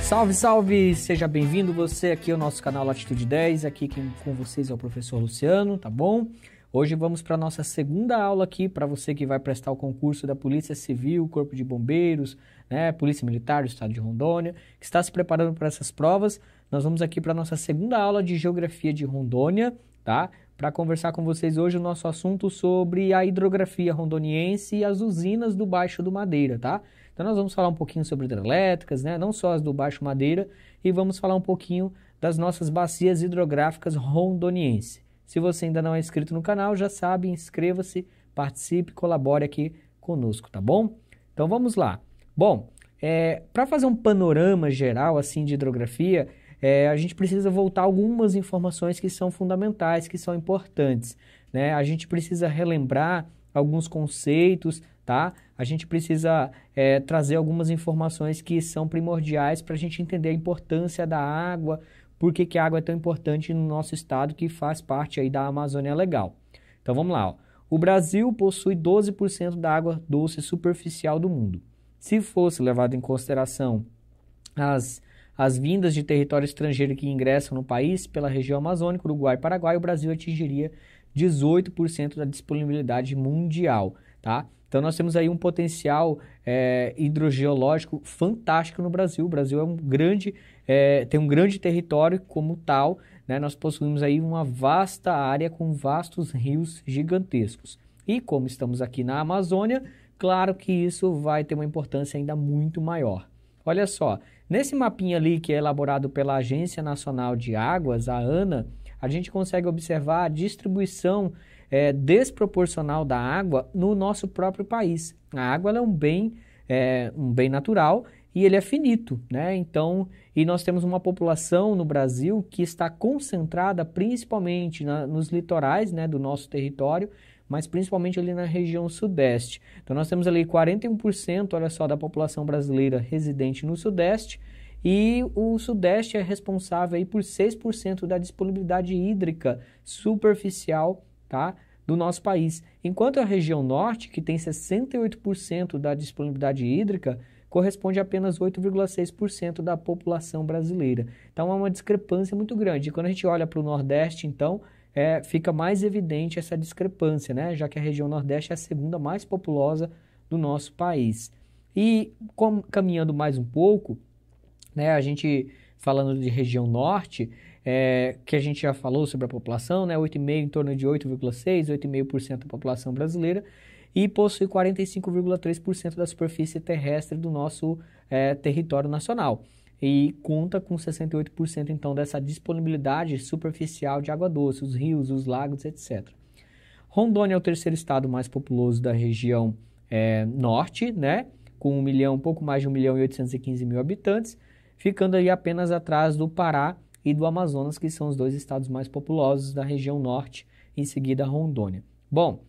Salve, salve! Seja bem-vindo você aqui ao nosso canal Latitude 10, aqui quem com vocês é o professor Luciano, tá bom? Hoje vamos para a nossa segunda aula aqui, para você que vai prestar o concurso da Polícia Civil, Corpo de Bombeiros, né, Polícia Militar do Estado de Rondônia, que está se preparando para essas provas. Nós vamos aqui para a nossa segunda aula de Geografia de Rondônia, tá? Para conversar com vocês hoje o nosso assunto sobre a hidrografia rondoniense e as usinas do Baixo do Madeira, tá? Então nós vamos falar um pouquinho sobre hidrelétricas, né? Não só as do Baixo Madeira, e vamos falar um pouquinho das nossas bacias hidrográficas rondonienses. Se você ainda não é inscrito no canal, já sabe, inscreva-se, participe, colabore aqui conosco, tá bom? Então vamos lá. Bom, para fazer um panorama geral assim de hidrografia, a gente precisa voltar algumas informações que são fundamentais, que são importantes, né? A gente precisa relembrar alguns conceitos, tá? A gente precisa trazer algumas informações que são primordiais para a gente entender a importância da água, por que a água é tão importante no nosso estado que faz parte aí da Amazônia Legal. Então vamos lá, ó. O Brasil possui 12% da água doce superficial do mundo. Se fosse levado em consideração as vindas de território estrangeiro que ingressam no país pela região amazônica, Uruguai e Paraguai, o Brasil atingiria 18% da disponibilidade mundial, tá? Então nós temos aí um potencial hidrogeológico fantástico no Brasil. O Brasil tem um grande território como tal, né? Nós possuímos aí uma vasta área com vastos rios gigantescos. E como estamos aqui na Amazônia, claro que isso vai ter uma importância ainda muito maior. Olha só, nesse mapinha ali que é elaborado pela Agência Nacional de Águas, a ANA, a gente consegue observar a distribuição desproporcional da água no nosso próprio país. A água ela é um bem natural e ele é finito, né? Então, e nós temos uma população no Brasil que está concentrada principalmente nos litorais, né, do nosso território, mas principalmente ali na região sudeste. Então nós temos ali 41%, olha só, da população brasileira residente no sudeste, e o sudeste é responsável aí por 6% da disponibilidade hídrica superficial, tá, do nosso país. Enquanto a região norte, que tem 68% da disponibilidade hídrica, corresponde a apenas 8,6% da população brasileira. Então há uma discrepância muito grande. E quando a gente olha para o nordeste, então, fica mais evidente essa discrepância, né? Já que a região nordeste é a segunda mais populosa do nosso país. E caminhando mais um pouco, né, a gente falando de região norte, que a gente já falou sobre a população, né, 8,5%, em torno de 8,6%, 8,5% da população brasileira, e possui 45,3% da superfície terrestre do nosso território nacional. E conta com 68% então dessa disponibilidade superficial de água doce, os rios, os lagos, etc. Rondônia é o terceiro estado mais populoso da região norte, né, com um pouco mais de 1.815.000 habitantes, ficando aí apenas atrás do Pará e do Amazonas, que são os dois estados mais populosos da região norte, em seguida Rondônia. Bom,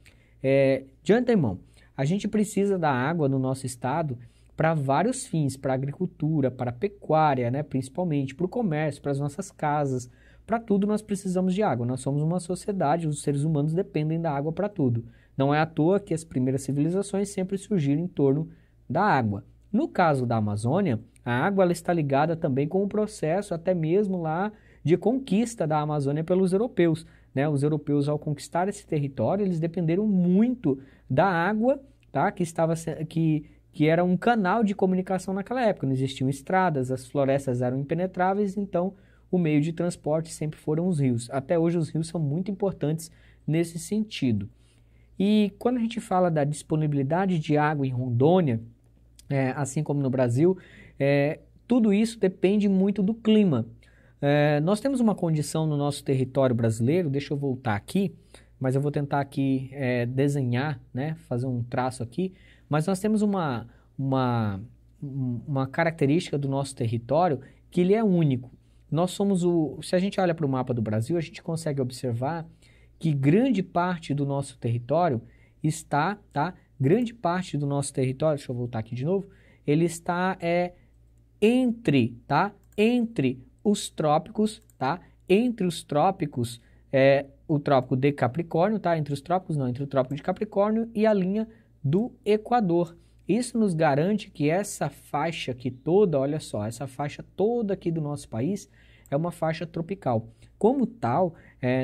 de antemão, a gente precisa da água no nosso estado para vários fins, para a agricultura, para a pecuária, né, principalmente, para o comércio, para as nossas casas, para tudo nós precisamos de água. Nós somos uma sociedade, os seres humanos dependem da água para tudo. Não é à toa que as primeiras civilizações sempre surgiram em torno da água. No caso da Amazônia, a água ela está ligada também com o processo até mesmo lá de conquista da Amazônia pelos europeus, né? Os europeus, ao conquistar esse território, eles dependeram muito da água, tá? Que era um canal de comunicação naquela época. Não existiam estradas, as florestas eram impenetráveis, então o meio de transporte sempre foram os rios. Até hoje os rios são muito importantes nesse sentido. E quando a gente fala da disponibilidade de água em Rondônia, assim como no Brasil, tudo isso depende muito do clima. Nós temos uma condição no nosso território brasileiro, deixa eu voltar aqui, mas eu vou tentar aqui desenhar, né, fazer um traço aqui, mas nós temos uma característica do nosso território que ele é único. Nós somos se a gente olha para o mapa do Brasil, a gente consegue observar que grande parte do nosso território está, tá? Grande parte do nosso território, deixa eu voltar aqui de novo, ele está entre os trópicos, tá? Entre os trópicos, o trópico de Capricórnio, tá? Entre os trópicos, não, entre o trópico de Capricórnio e a linha do Equador. Isso nos garante que essa faixa aqui toda, olha só, essa faixa toda aqui do nosso país é uma faixa tropical. Como tal,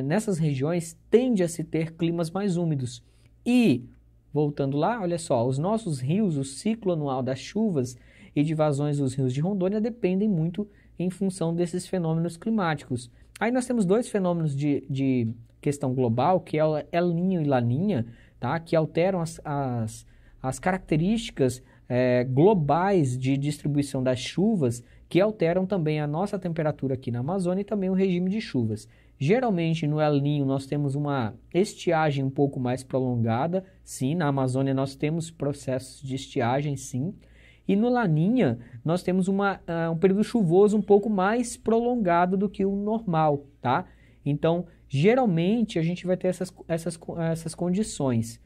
nessas regiões tende a se ter climas mais úmidos. E, voltando lá, olha só, os nossos rios, o ciclo anual das chuvas e de vazões dos rios de Rondônia dependem muito em função desses fenômenos climáticos. Aí nós temos dois fenômenos de questão global, que é o El Niño e Laninha, tá? Que alteram as características globais de distribuição das chuvas, que alteram também a nossa temperatura aqui na Amazônia e também o regime de chuvas. Geralmente no El Niño nós temos uma estiagem um pouco mais prolongada, sim, na Amazônia nós temos processos de estiagem, sim, e no Laninha nós temos um período chuvoso um pouco mais prolongado do que o normal, tá? Então, geralmente a gente vai ter essas condições.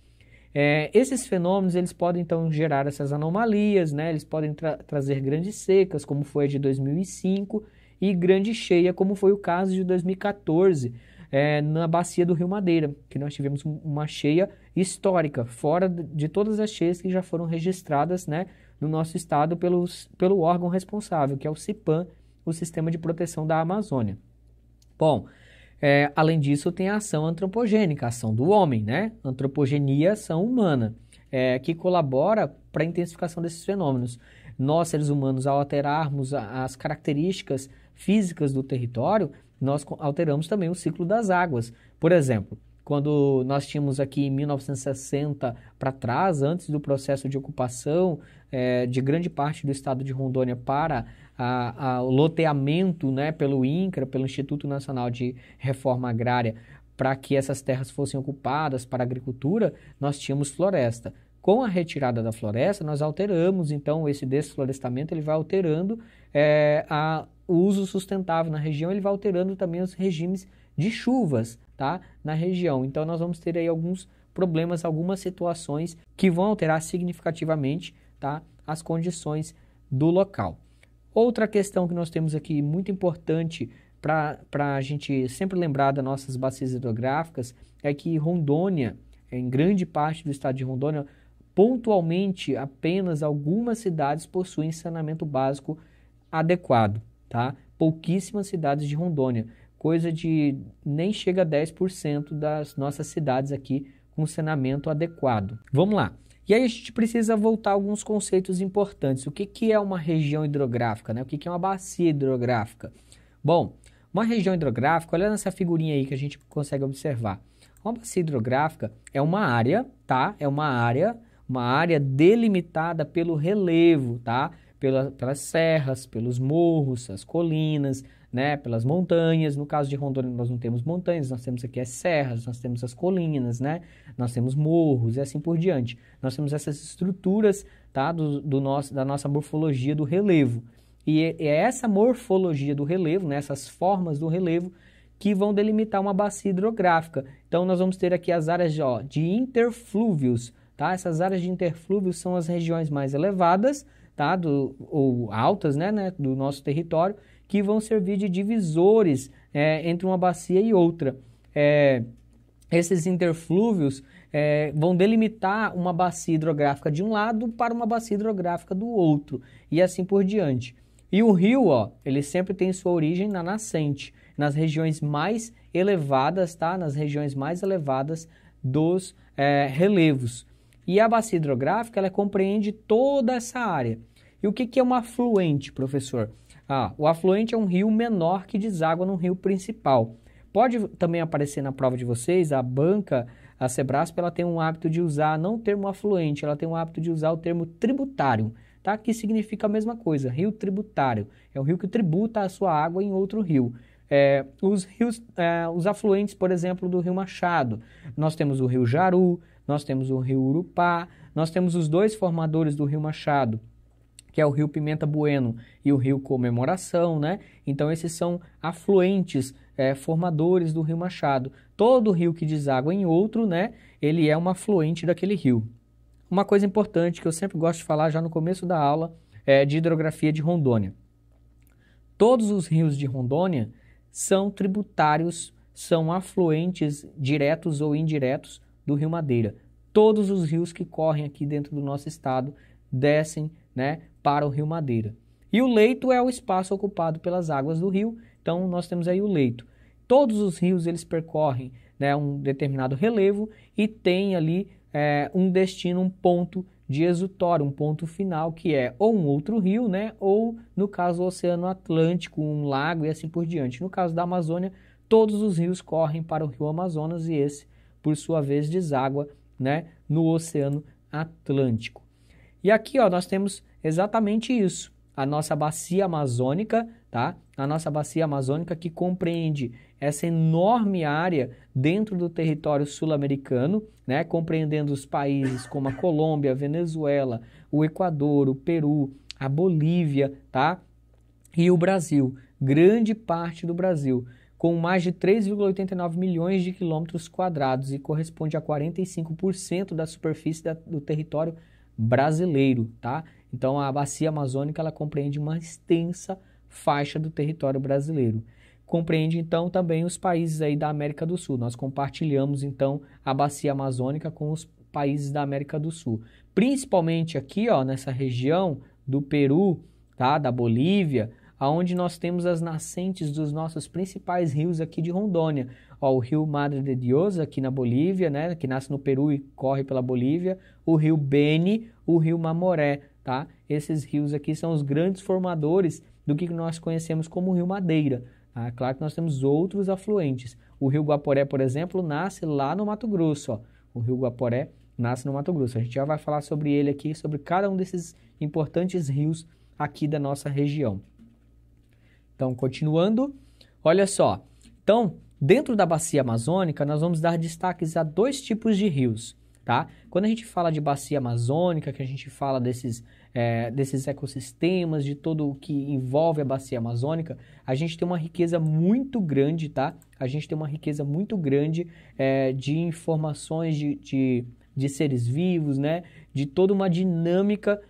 Esses fenômenos eles podem então gerar essas anomalias, né? Eles podem trazer grandes secas, como foi a de 2005, e grande cheia, como foi o caso de 2014, na bacia do Rio Madeira, que nós tivemos uma cheia histórica, fora de todas as cheias que já foram registradas, né, no nosso estado pelo órgão responsável, que é o CIPAM, o Sistema de Proteção da Amazônia. Bom, além disso, tem a ação antropogênica, a ação do homem, né? Antropogenia, ação humana, que colabora para a intensificação desses fenômenos. Nós, seres humanos, ao alterarmos as características físicas do território, nós alteramos também o ciclo das águas. Por exemplo, quando nós tínhamos aqui em 1960 para trás, antes do processo de ocupação de grande parte do estado de Rondônia para o loteamento, né, pelo INCRA, pelo Instituto Nacional de Reforma Agrária, para que essas terras fossem ocupadas para a agricultura, nós tínhamos floresta. Com a retirada da floresta, nós alteramos, então, esse desflorestamento, ele vai alterando o uso sustentável na região, ele vai alterando também os regimes de chuvas, tá, na região. Então, nós vamos ter aí alguns problemas, algumas situações que vão alterar significativamente, tá, as condições do local. Outra questão que nós temos aqui muito importante para a gente sempre lembrar das nossas bacias hidrográficas é que Rondônia, em grande parte do estado de Rondônia, pontualmente apenas algumas cidades possuem saneamento básico adequado, tá? Pouquíssimas cidades de Rondônia, coisa de nem chega a 10% das nossas cidades aqui com saneamento adequado. Vamos lá. E aí a gente precisa voltar a alguns conceitos importantes. O que é uma região hidrográfica, né? O que é uma bacia hidrográfica? Bom, uma região hidrográfica, olha nessa figurinha aí que a gente consegue observar. Uma bacia hidrográfica é uma área, tá? É uma área delimitada pelo relevo, tá? Pelas serras, pelos morros, as colinas, né? Pelas montanhas. No caso de Rondônia nós não temos montanhas, nós temos aqui as serras, nós temos as colinas, né? Nós temos morros e assim por diante. Nós temos essas estruturas, tá? Da nossa morfologia do relevo. E é essa morfologia do relevo, né? Essas formas do relevo que vão delimitar uma bacia hidrográfica. Então nós vamos ter aqui as áreas de interflúvios, tá? Essas áreas de interflúvios são as regiões mais elevadas, tá? Ou altas, né? Do nosso território, que vão servir de divisores entre uma bacia e outra. Esses interflúvios vão delimitar uma bacia hidrográfica de um lado para uma bacia hidrográfica do outro, e assim por diante. E o rio, ele sempre tem sua origem na nascente, nas regiões mais elevadas, tá? Nas regiões mais elevadas dos relevos. E a bacia hidrográfica, ela compreende toda essa área. E o que é um afluente, professor? O afluente é um rio menor que deságua no rio principal. Pode também aparecer na prova de vocês, a banca, a Sebrasp, ela tem um hábito de usar não o termo afluente, ela tem um hábito de usar o termo tributário, tá? Que significa a mesma coisa, rio tributário. É um rio que tributa a sua água em outro rio. Os afluentes, por exemplo, do Rio Machado, nós temos o Rio Jaru, nós temos o Rio Urupá, nós temos os dois formadores do Rio Machado, que é o Rio Pimenta Bueno e o Rio Comemoração, né? Então esses são afluentes formadores do Rio Machado. Todo rio que deságua em outro, né? Ele é um afluente daquele rio. Uma coisa importante que eu sempre gosto de falar já no começo da aula é de hidrografia de Rondônia. Todos os rios de Rondônia são tributários, são afluentes diretos ou indiretos do Rio Madeira. Todos os rios que correm aqui dentro do nosso estado descem, né, para o Rio Madeira. E o leito é o espaço ocupado pelas águas do rio, então nós temos aí o leito. Todos os rios eles percorrem, né, um determinado relevo e tem ali um destino, um ponto de exutório, um ponto final, que é ou um outro rio, né, ou no caso o Oceano Atlântico, um lago e assim por diante. No caso da Amazônia, todos os rios correm para o Rio Amazonas e esse, por sua vez, deságua, né, no Oceano Atlântico. E aqui, ó, nós temos exatamente isso. A nossa bacia amazônica, tá? A nossa bacia amazônica que compreende essa enorme área dentro do território sul-americano, né? Compreendendo os países como a Colômbia, a Venezuela, o Equador, o Peru, a Bolívia, tá? E o Brasil, grande parte do Brasil, com mais de 3,89 milhões de quilômetros quadrados e corresponde a 45% da superfície do território brasileiro, tá? Então, a bacia amazônica, ela compreende uma extensa faixa do território brasileiro. Compreende, então, também os países aí da América do Sul. Nós compartilhamos, então, a bacia amazônica com os países da América do Sul. Principalmente aqui, ó, nessa região do Peru, tá? Da Bolívia, aonde nós temos as nascentes dos nossos principais rios aqui de Rondônia. Ó, o rio Madre de Dios, aqui na Bolívia, né, que nasce no Peru e corre pela Bolívia, o rio Beni, o rio Mamoré, tá? Esses rios aqui são os grandes formadores do que nós conhecemos como rio Madeira. Tá? Claro que nós temos outros afluentes. O rio Guaporé, por exemplo, nasce lá no Mato Grosso. Ó. O rio Guaporé nasce no Mato Grosso. A gente já vai falar sobre ele aqui, sobre cada um desses importantes rios aqui da nossa região. Então, continuando, olha só. Então, dentro da bacia amazônica, nós vamos dar destaques a dois tipos de rios, tá? Quando a gente fala de bacia amazônica, que a gente fala desses ecossistemas, de tudo o que envolve a bacia amazônica, a gente tem uma riqueza muito grande, tá? A gente tem uma riqueza muito grande de informações de seres vivos, né? De toda uma dinâmica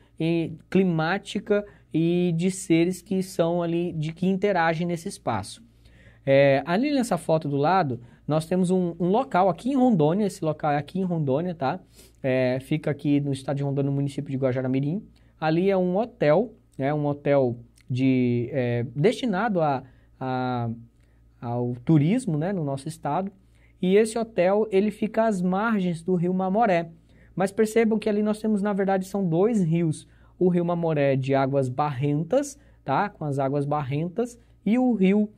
climática e de seres que são ali, que interagem nesse espaço. Ali nessa foto do lado, nós temos um local aqui em Rondônia, esse local é aqui em Rondônia, tá? Fica aqui no estado de Rondônia, no município de Guajará-Mirim. Ali é um hotel, né? Um hotel destinado ao turismo, né? No nosso estado. E esse hotel, ele fica às margens do rio Mamoré. Mas percebam que ali nós temos, na verdade, são dois rios. O rio Mamoré de águas barrentas, tá? Com as águas barrentas, e o rio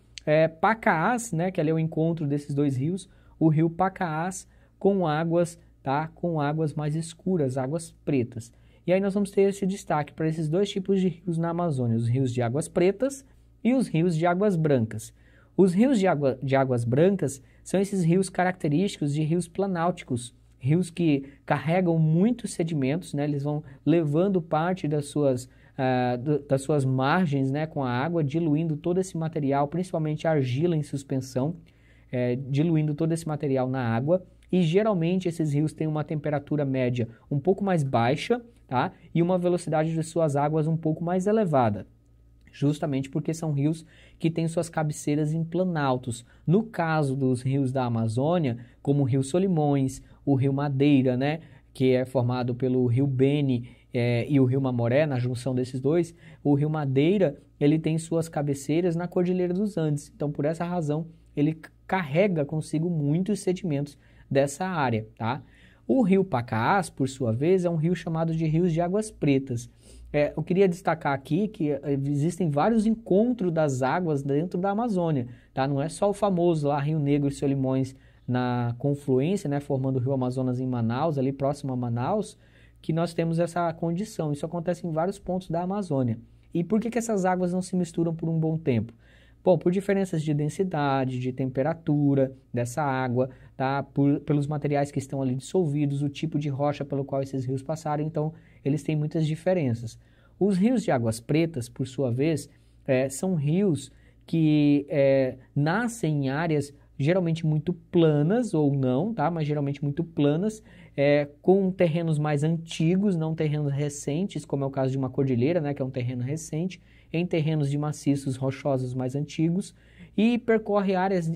Pacaás, né? Que ali é o encontro desses dois rios, o rio Pacaás com águas, tá? Com águas mais escuras, águas pretas. E aí nós vamos ter esse destaque para esses dois tipos de rios na Amazônia, os rios de águas pretas e os rios de águas brancas. Os rios de águas brancas são esses rios característicos de rios planálticos, rios que carregam muitos sedimentos, né? Eles vão levando parte das suas margens, né, com a água, diluindo todo esse material, principalmente a argila em suspensão, diluindo todo esse material na água. E geralmente esses rios têm uma temperatura média um pouco mais baixa, tá? E uma velocidade de suas águas um pouco mais elevada. Justamente porque são rios que têm suas cabeceiras em planaltos. No caso dos rios da Amazônia, como o rio Solimões, o rio Madeira, né, que é formado pelo rio Beni e o rio Mamoré, na junção desses dois, o rio Madeira, ele tem suas cabeceiras na Cordilheira dos Andes. Então, por essa razão, ele carrega consigo muitos sedimentos dessa área, tá? O rio Pacaás, por sua vez, é um rio chamado de rios de águas pretas. Eu queria destacar aqui que existem vários encontros das águas dentro da Amazônia, tá? Não é só o famoso lá Rio Negro e Solimões na confluência, né, formando o rio Amazonas em Manaus, ali próximo a Manaus, que nós temos essa condição. Isso acontece em vários pontos da Amazônia. E por que essas águas não se misturam por um bom tempo? Bom, por diferenças de densidade, de temperatura dessa água, tá? Pelos materiais que estão ali dissolvidos, o tipo de rocha pelo qual esses rios passaram, então eles têm muitas diferenças. Os rios de águas pretas, por sua vez, são rios que nascem em áreas geralmente muito planas ou não, tá? Mas geralmente muito planas, com terrenos mais antigos, não terrenos recentes, como é o caso de uma cordilheira, né, que é um terreno recente, em terrenos de maciços rochosos mais antigos, e percorre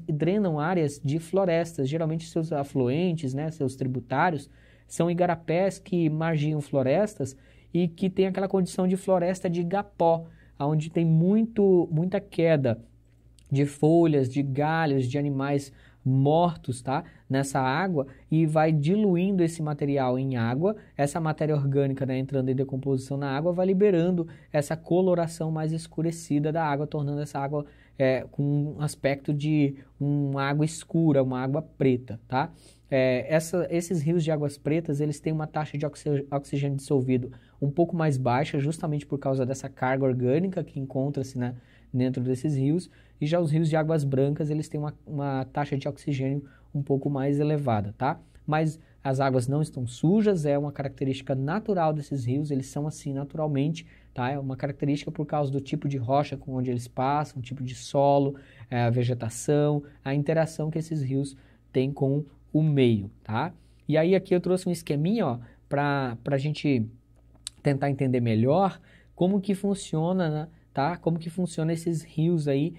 drenam áreas de florestas, geralmente seus afluentes, né, seus tributários, são igarapés que margiam florestas e que tem aquela condição de floresta de igapó, onde tem muita queda de folhas, de galhos, de animais mortos, tá? Nessa água, e vai diluindo esse material em água, essa matéria orgânica, né, entrando em decomposição na água, vai liberando essa coloração mais escurecida da água, tornando essa água com um aspecto de uma água escura, uma água preta, tá? Esses rios de águas pretas, eles têm uma taxa de oxigênio dissolvido um pouco mais baixa, justamente por causa dessa carga orgânica que encontra-se, né, dentro desses rios, e já os rios de águas brancas, eles têm uma taxa de oxigênio um pouco mais elevada, tá? Mas as águas não estão sujas, é uma característica natural desses rios, eles são assim naturalmente, tá? É uma característica por causa do tipo de rocha com onde eles passam, o tipo de solo, a vegetação, a interação que esses rios têm com o meio, tá? E aí aqui eu trouxe um esqueminha, ó, para a gente tentar entender melhor como que funciona, né, tá? Como que funciona esses rios aí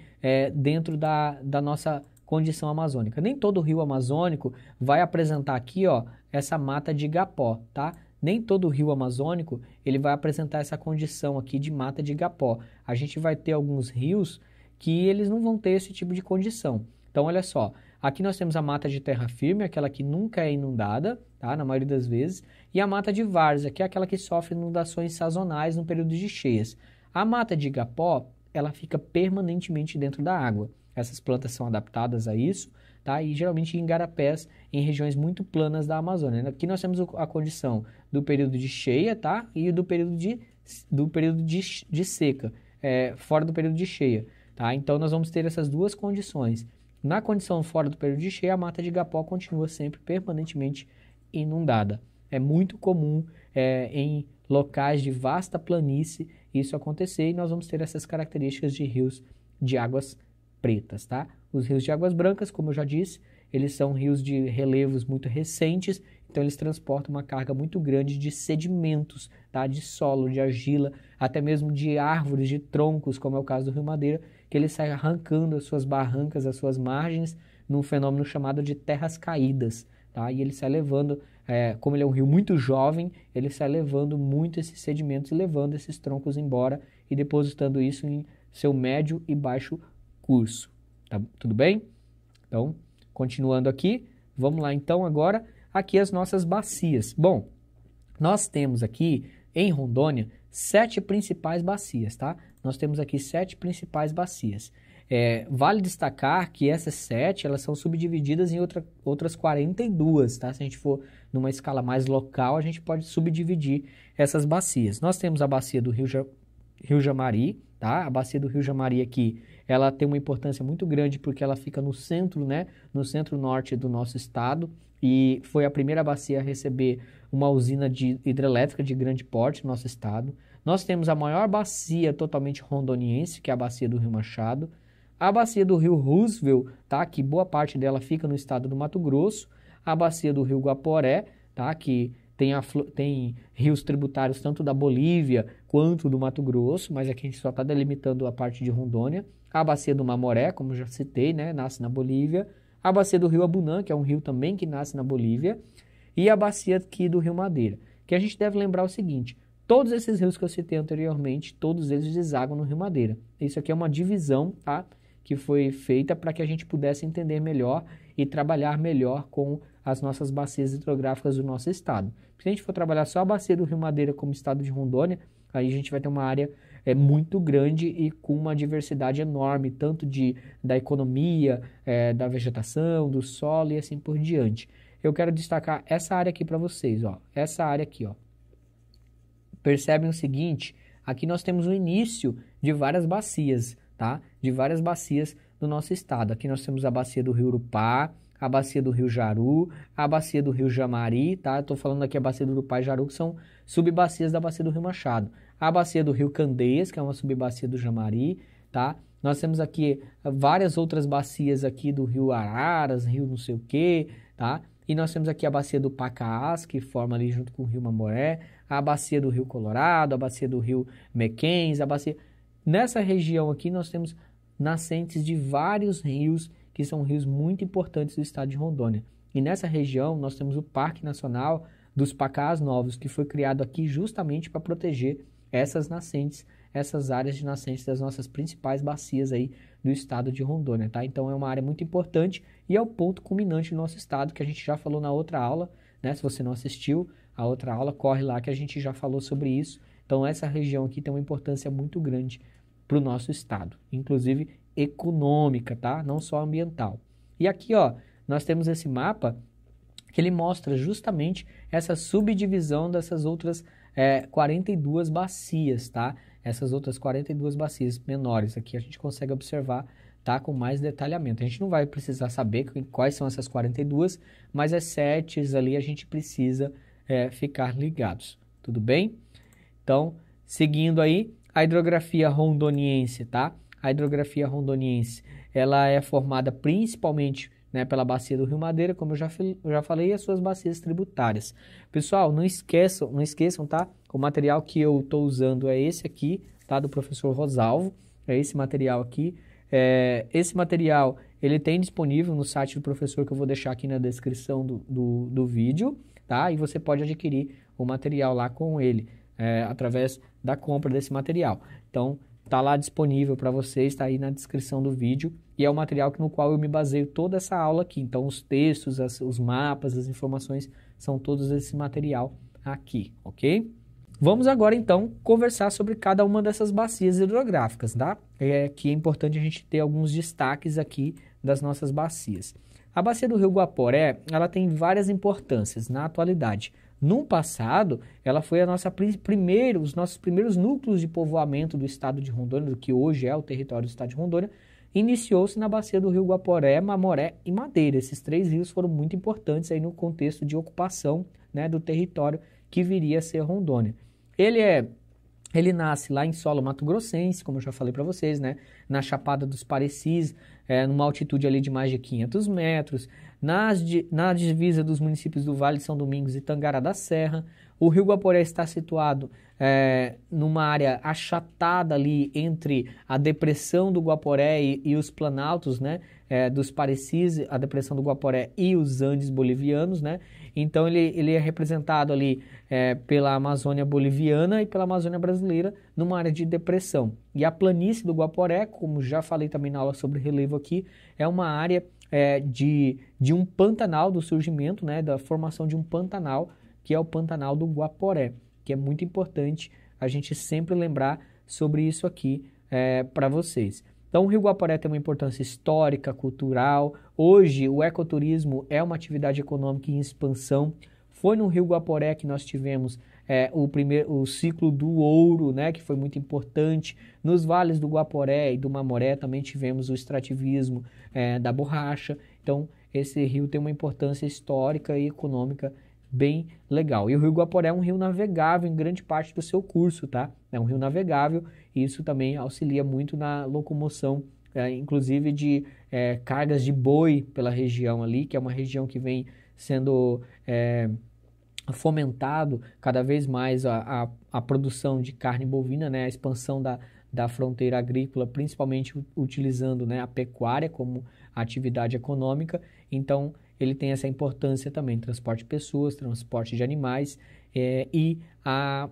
dentro da nossa condição amazônica. Nem todo rio amazônico vai apresentar aqui, ó, essa mata de igapó, tá? Nem todo rio amazônico ele vai apresentar essa condição aqui de mata de igapó. A gente vai ter alguns rios que eles não vão ter esse tipo de condição. Então, olha só, aqui nós temos a mata de terra firme, aquela que nunca é inundada, tá? Na maioria das vezes, e a mata de várzea, que é aquela que sofre inundações sazonais no período de cheias. A mata de igapó, ela fica permanentemente dentro da água. Essas plantas são adaptadas a isso, tá? E geralmente em igarapés, em regiões muito planas da Amazônia. Aqui nós temos a condição do período de cheia, tá? E do período de seca, fora do período de cheia, tá? Então nós vamos ter essas duas condições. Na condição fora do período de cheia, a mata de igapó continua sempre permanentemente inundada. É muito comum em locais de vasta planície isso acontecer, e nós vamos ter essas características de rios de águas pretas, tá? Os rios de águas brancas, como eu já disse, eles são rios de relevos muito recentes, então eles transportam uma carga muito grande de sedimentos, tá? De solo, de argila, até mesmo de árvores, de troncos, como é o caso do Rio Madeira, que ele sai arrancando as suas barrancas, as suas margens, num fenômeno chamado de terras caídas, tá? E ele sai levando, como ele é um rio muito jovem, ele sai levando muito esses sedimentos, levando esses troncos embora e depositando isso em seu médio e baixo curso, tá? Tudo bem? Então, continuando aqui, vamos lá então agora, aqui as nossas bacias. Bom, nós temos aqui em Rondônia 7 principais bacias, tá? Nós temos aqui 7 principais bacias. Vale destacar que essas 7, elas são subdivididas em outras 42, tá? Se a gente for numa escala mais local, a gente pode subdividir essas bacias. Nós temos a bacia do Rio Jamari, tá? A bacia do Rio Jamari aqui, ela tem uma importância muito grande porque ela fica no centro, né? No centro-norte do nosso estado, e foi a primeira bacia a receber uma usina hidrelétrica de grande porte no nosso estado. Nós temos a maior bacia totalmente rondoniense, que é a bacia do Rio Machado. A bacia do Rio Roosevelt, tá? Que boa parte dela fica no estado do Mato Grosso. A bacia do Rio Guaporé, tá? Que tem rios tributários tanto da Bolívia quanto do Mato Grosso, mas aqui a gente só está delimitando a parte de Rondônia. A bacia do Mamoré, como eu já citei, né? Nasce na Bolívia. A bacia do Rio Abunã, que é um rio também que nasce na Bolívia. E a bacia aqui do Rio Madeira, que a gente deve lembrar o seguinte: todos esses rios que eu citei anteriormente, todos eles desaguam no Rio Madeira. Isso aqui é uma divisão, tá? Que foi feita para que a gente pudesse entender melhor e trabalhar melhor com as nossas bacias hidrográficas do nosso estado. Se a gente for trabalhar só a bacia do Rio Madeira como estado de Rondônia, aí a gente vai ter uma área muito grande e com uma diversidade enorme, tanto da economia, da vegetação, do solo e assim por diante. Eu quero destacar essa área aqui para vocês, ó. Essa área aqui, ó. Percebem o seguinte, aqui nós temos o início de várias bacias, tá? De várias bacias do nosso estado. Aqui nós temos a bacia do Rio Urupá, a bacia do Rio Jaru, a bacia do Rio Jamari, tá? Eu tô falando aqui a bacia do Urupá e Jaru, que são subbacias da bacia do Rio Machado. A bacia do Rio Candeias, que é uma subbacia do Jamari, tá? Nós temos aqui várias outras bacias aqui do Rio Araras, Rio não sei o quê, tá? E nós temos aqui a bacia do Pacaás, que forma ali junto com o Rio Mamoré, a bacia do Rio Colorado, a bacia do Rio Mequens, a bacia... Nessa região aqui nós temos nascentes de vários rios, que são rios muito importantes do estado de Rondônia. E nessa região nós temos o Parque Nacional dos Pacás Novos, que foi criado aqui justamente para proteger essas nascentes, essas áreas de nascentes das nossas principais bacias aí do estado de Rondônia, tá? Então é uma área muito importante e é o ponto culminante do nosso estado, que a gente já falou na outra aula, né? Se você não assistiu a outra aula, corre lá que a gente já falou sobre isso. Então essa região aqui tem uma importância muito grande para o nosso estado, inclusive econômica, tá? Não só ambiental. E aqui, ó, nós temos esse mapa que ele mostra justamente essa subdivisão dessas outras 42 bacias, tá? Essas outras 42 bacias menores aqui a gente consegue observar, tá? Com mais detalhamento. A gente não vai precisar saber quais são essas 42, mas as setes ali a gente precisa ficar ligados, tudo bem? Então, seguindo aí, a hidrografia rondoniense, tá? A hidrografia rondoniense, ela é formada principalmente, né, pela bacia do Rio Madeira, como eu já falei, e as suas bacias tributárias. Pessoal, não esqueçam, tá? O material que eu estou usando é esse aqui, tá? Do professor Rosalvo, é esse material aqui. Esse material, ele tem disponível no site do professor, que eu vou deixar aqui na descrição do vídeo, tá? E você pode adquirir o material lá com ele, através da compra desse material. Então, tá lá disponível para vocês, está aí na descrição do vídeo, e é o material no qual eu me baseio toda essa aula aqui. Então, os textos, os mapas, as informações, são todos esse material aqui, ok? Vamos agora, então, conversar sobre cada uma dessas bacias hidrográficas, tá? Que é importante a gente ter alguns destaques aqui das nossas bacias. A bacia do Rio Guaporé, ela tem várias importâncias na atualidade. No passado, ela foi os nossos primeiros núcleos de povoamento do estado de Rondônia, do que hoje é o território do estado de Rondônia, iniciou-se na bacia do Rio Guaporé, Mamoré e Madeira. Esses três rios foram muito importantes aí no contexto de ocupação, né, do território que viria a ser Rondônia. Ele nasce lá em solo mato-grossense, como eu já falei para vocês, né, na Chapada dos Parecis, numa altitude ali de mais de 500 metros, na divisa dos municípios do Vale de São Domingos e Tangará da Serra. O Rio Guaporé está situado numa área achatada ali entre a depressão do Guaporé e os planaltos, né, dos Parecis, a depressão do Guaporé e os Andes bolivianos, né? Então ele é representado ali pela Amazônia boliviana e pela Amazônia brasileira numa área de depressão. E a planície do Guaporé, como já falei também na aula sobre relevo aqui, é uma área de um pantanal, do surgimento, né, da formação de um pantanal, que é o Pantanal do Guaporé, que é muito importante a gente sempre lembrar sobre isso aqui para vocês. Então, o Rio Guaporé tem uma importância histórica, cultural. Hoje, o ecoturismo é uma atividade econômica em expansão. Foi no Rio Guaporé que nós tivemos o ciclo do ouro, né, que foi muito importante. Nos vales do Guaporé e do Mamoré também tivemos o extrativismo da borracha. Então, esse rio tem uma importância histórica e econômica bem legal. E o Rio Guaporé é um rio navegável em grande parte do seu curso, tá? É um rio navegável e isso também auxilia muito na locomoção, inclusive de cargas de boi pela região ali, que é uma região que vem sendo fomentado cada vez mais a produção de carne bovina, né? A expansão da fronteira agrícola, principalmente utilizando, né, a pecuária como atividade econômica. Então, ele tem essa importância também, transporte de pessoas, transporte de animais e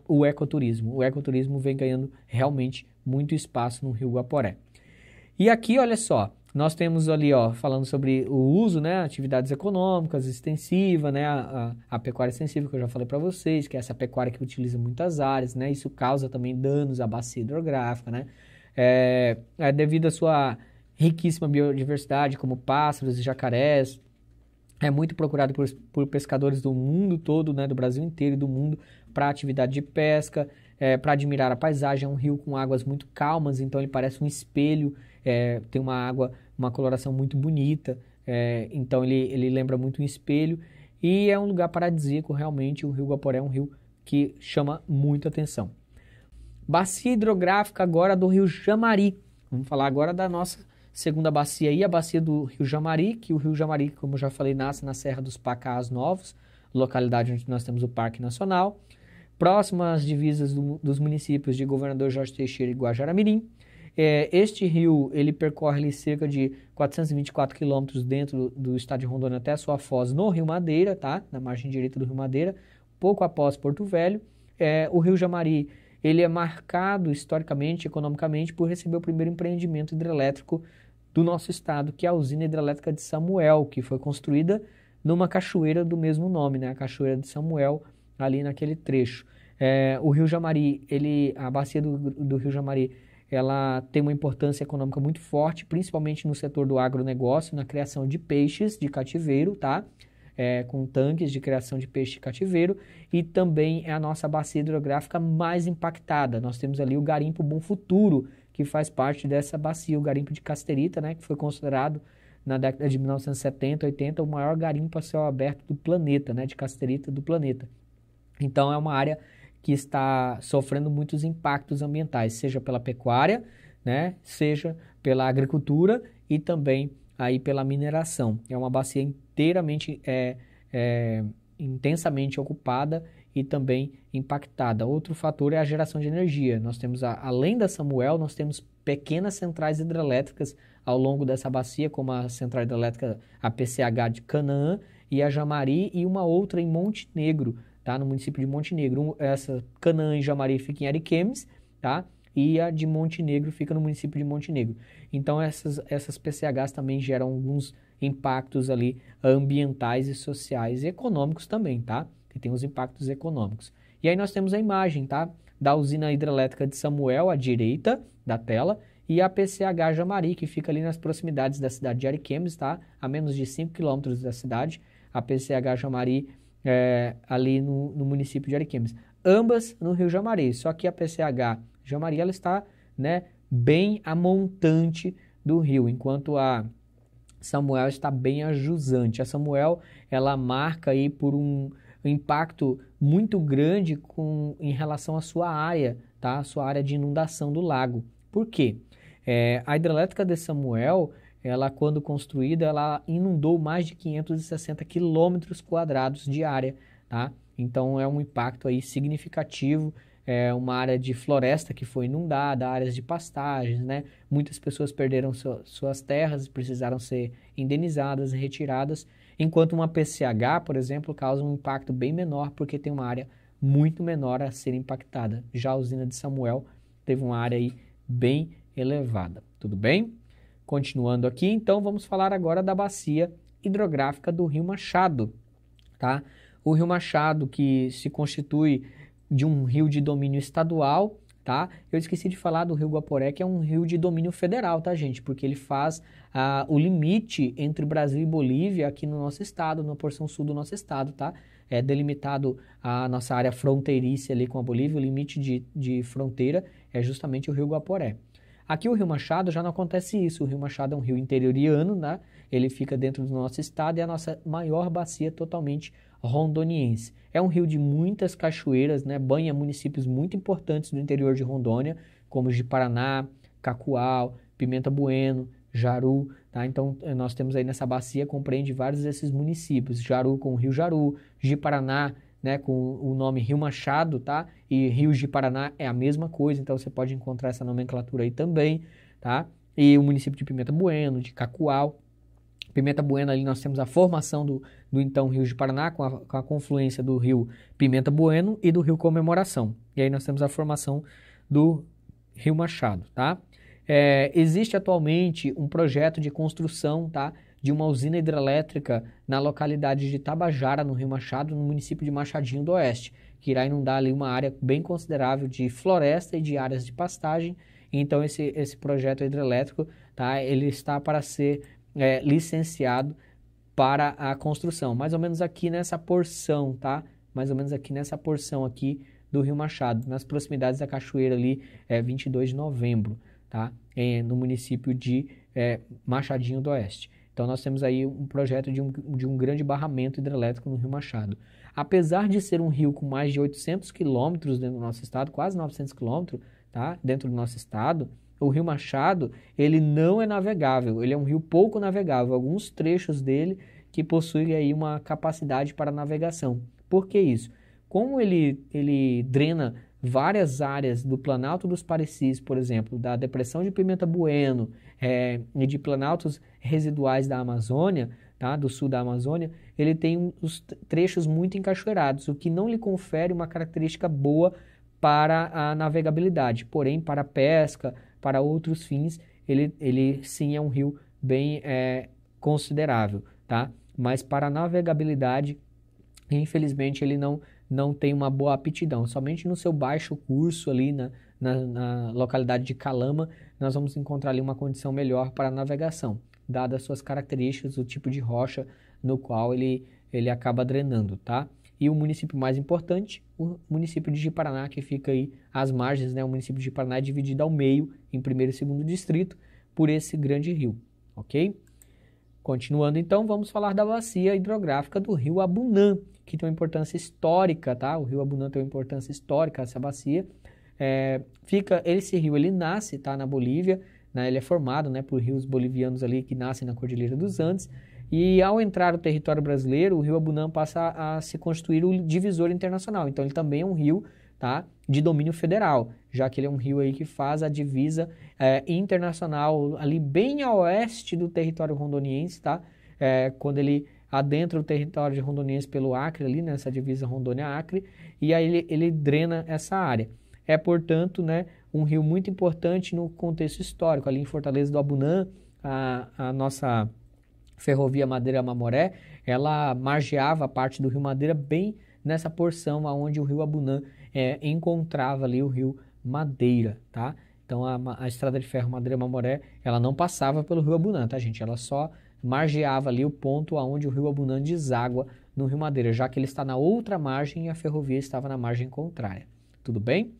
o ecoturismo. O ecoturismo vem ganhando realmente muito espaço no Rio Guaporé. E aqui, olha só, nós temos ali, ó, falando sobre o uso, né, atividades econômicas, extensiva, né, a pecuária extensiva que eu já falei para vocês, que é essa pecuária que utiliza muitas áreas, né, isso causa também danos à bacia hidrográfica, né, devido à sua riquíssima biodiversidade, como pássaros e jacarés. É muito procurado por pescadores do mundo todo, né, do Brasil inteiro e do mundo, para atividade de pesca, para admirar a paisagem. É um rio com águas muito calmas, então ele parece um espelho, tem uma coloração muito bonita, então ele lembra muito um espelho, e é um lugar paradisíaco, realmente. O Rio Guaporé é um rio que chama muita atenção. Bacia hidrográfica agora do Rio Jamari. Vamos falar agora da nossa segunda bacia aí, a bacia do Rio Jamari, que o Rio Jamari, como eu já falei, nasce na Serra dos Pacás Novos, localidade onde nós temos o Parque Nacional, próximo às divisas dos municípios de Governador Jorge Teixeira e Guajará-Mirim. Este rio, ele percorre ali cerca de 424 quilômetros dentro do estado de Rondônia até a sua foz no Rio Madeira, tá? Na margem direita do Rio Madeira. pouco após Porto Velho. O Rio Jamari, ele é marcado historicamente, economicamente, por receber o primeiro empreendimento hidrelétrico do nosso estado, que é a usina hidrelétrica de Samuel, que foi construída numa cachoeira do mesmo nome, né? A Cachoeira de Samuel, ali naquele trecho. O Rio Jamari, a bacia do Rio Jamari, ela tem uma importância econômica muito forte, principalmente no setor do agronegócio, na criação de peixes de cativeiro, tá? Com tanques de criação de peixe de cativeiro, e também é a nossa bacia hidrográfica mais impactada. Nós temos ali o garimpo Bom Futuro, que faz parte dessa bacia, o garimpo de Casterita, né, que foi considerado na década de 1970, 80, o maior garimpo a céu aberto do planeta, né, de Casterita do planeta. Então é uma área que está sofrendo muitos impactos ambientais, seja pela pecuária, né, seja pela agricultura e também aí pela mineração. É uma bacia inteiramente, intensamente ocupada e também impactada. Outro fator é a geração de energia. Nós temos, além da Samuel, nós temos pequenas centrais hidrelétricas ao longo dessa bacia, como a central hidrelétrica, a PCH de Canaã e a Jamari, e uma outra em Monte Negro, tá? No município de Monte Negro. Essa Canaã e Jamari fica em Ariquemes, tá? E a de Monte Negro fica no município de Monte Negro. Então essas PCHs também geram alguns impactos ali ambientais e sociais e econômicos também, tá? Que tem os impactos econômicos. E aí nós temos a imagem, tá? Da usina hidrelétrica de Samuel, à direita da tela, e a PCH Jamari, que fica ali nas proximidades da cidade de Ariquemes, tá? A menos de 5 quilômetros da cidade. A PCH Jamari ali no município de Ariquemes. Ambas no Rio Jamari, só que a PCH Jamari, ela está, né, bem a montante do rio, enquanto a Samuel está bem a jusante. A Samuel, ela marca aí por um impacto muito grande em relação à sua área, tá? A sua área de inundação do lago. Por quê? A hidrelétrica de Samuel, ela quando construída, ela inundou mais de 560 quilômetros quadrados de área, tá? Então é um impacto aí significativo. Uma área de floresta que foi inundada, áreas de pastagens, né? Muitas pessoas perderam suas terras, precisaram ser indenizadas, retiradas, enquanto uma PCH, por exemplo, causa um impacto bem menor, porque tem uma área muito menor a ser impactada. Já a usina de Samuel teve uma área aí bem elevada, tudo bem? Continuando aqui, então, vamos falar agora da bacia hidrográfica do Rio Machado, tá? O Rio Machado, que se constitui de um rio de domínio estadual, tá? Eu esqueci de falar do Rio Guaporé, que é um rio de domínio federal, tá, gente? Porque ele faz o limite entre Brasil e Bolívia aqui no nosso estado, na porção sul do nosso estado, tá? É delimitado a nossa área fronteiriça ali com a Bolívia, o limite de fronteira é justamente o Rio Guaporé. Aqui o Rio Machado já não acontece isso, o Rio Machado é um rio interioriano, né? Ele fica dentro do nosso estado e é a nossa maior bacia totalmente rondoniense. É um rio de muitas cachoeiras, né? Banha municípios muito importantes do interior de Rondônia, como Ji-Paraná, Cacoal, Pimenta Bueno, Jaru, tá? Então nós temos aí nessa bacia, compreende vários desses municípios, Jaru com o Rio Jaru, Ji-Paraná, né, com o nome Rio Machado, tá? E Rio Ji-Paraná é a mesma coisa, então você pode encontrar essa nomenclatura aí também, tá? E o município de Pimenta Bueno, de Cacoal. Pimenta Bueno, ali nós temos a formação do então Rio Ji-Paraná, com a confluência do rio Pimenta Bueno e do rio Comemoração. E aí nós temos a formação do Rio Machado, tá? Existe atualmente um projeto de construção, tá, de uma usina hidrelétrica na localidade de Tabajara, no Rio Machado, no município de Machadinho do Oeste, que irá inundar ali uma área bem considerável de floresta e de áreas de pastagem. Então esse projeto hidrelétrico, tá, ele está para ser licenciado para a construção, mais ou menos aqui nessa porção, tá? Mais ou menos aqui nessa porção aqui do Rio Machado, nas proximidades da cachoeira ali, 22 de novembro, tá? No município de Machadinho do Oeste. Então nós temos aí um projeto de um grande barramento hidrelétrico no Rio Machado. Apesar de ser um rio com mais de 800 quilômetros dentro do nosso estado, quase 900 quilômetros, tá? Dentro do nosso estado, o Rio Machado, ele não é navegável, ele é um rio pouco navegável, alguns trechos dele que possuem aí uma capacidade para navegação. Por que isso? Como ele drena várias áreas do Planalto dos Parecis, por exemplo, da depressão de Pimenta Bueno e de planaltos residuais da Amazônia, tá, do sul da Amazônia, ele tem os trechos muito encachoeirados, o que não lhe confere uma característica boa para a navegabilidade. Porém, para a pesca, para outros fins, ele sim é um rio bem considerável, tá? Mas para a navegabilidade, infelizmente, ele não tem uma boa aptidão. Somente no seu baixo curso ali na localidade de Calama, nós vamos encontrar ali uma condição melhor para a navegação, dadas as suas características, o tipo de rocha no qual ele acaba drenando, tá? E o município mais importante, o município de Ji-Paraná, que fica aí às margens, né? O município de Ji-Paraná é dividido ao meio, em primeiro e segundo distrito, por esse grande rio, ok? Continuando então, vamos falar da bacia hidrográfica do rio Abunã, que tem uma importância histórica, tá? O rio Abunã tem uma importância histórica, essa bacia. Esse rio, ele nasce, tá? Na Bolívia, né? Ele é formado, né, por rios bolivianos ali que nascem na Cordilheira dos Andes. E ao entrar no território brasileiro, o rio Abunã passa a se constituir o divisor internacional. Então, ele também é um rio, tá, de domínio federal, já que ele é um rio aí que faz a divisa internacional ali bem a oeste do território rondoniense, tá? Quando ele adentra o território rondoniense pelo Acre, ali nessa divisa Rondônia-Acre, e aí ele drena essa área. É, portanto, né, um rio muito importante no contexto histórico. Ali em Fortaleza do Abunã, a nossa ferrovia Madeira-Mamoré, ela margeava a parte do rio Madeira bem nessa porção onde o rio Abunã encontrava ali o rio Madeira, tá? Então, a estrada de ferro Madeira-Mamoré, ela não passava pelo rio Abunã, tá, gente? Ela só margeava ali o ponto onde o rio Abunã deságua no rio Madeira, já que ele está na outra margem e a ferrovia estava na margem contrária. Tudo bem?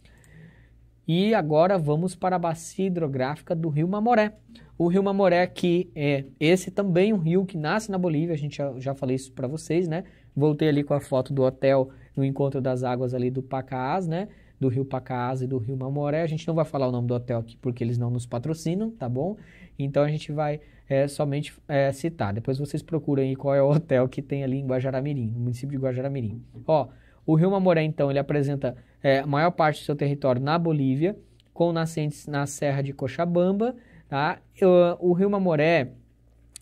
E agora vamos para a bacia hidrográfica do rio Mamoré. O rio Mamoré, que é esse também um rio que nasce na Bolívia, a gente já falei isso para vocês, né? Voltei ali com a foto do hotel no encontro das águas ali do Pacaás, né? Do rio Pacaás e do rio Mamoré. A gente não vai falar o nome do hotel aqui porque eles não nos patrocinam, tá bom? Então a gente vai somente citar. Depois vocês procuram aí qual é o hotel que tem ali em Guajará-Mirim, no município de Guajará-Mirim. Ó, o rio Mamoré, então, ele apresenta a maior parte do seu território na Bolívia, com nascentes na Serra de Cochabamba, tá? O rio Mamoré,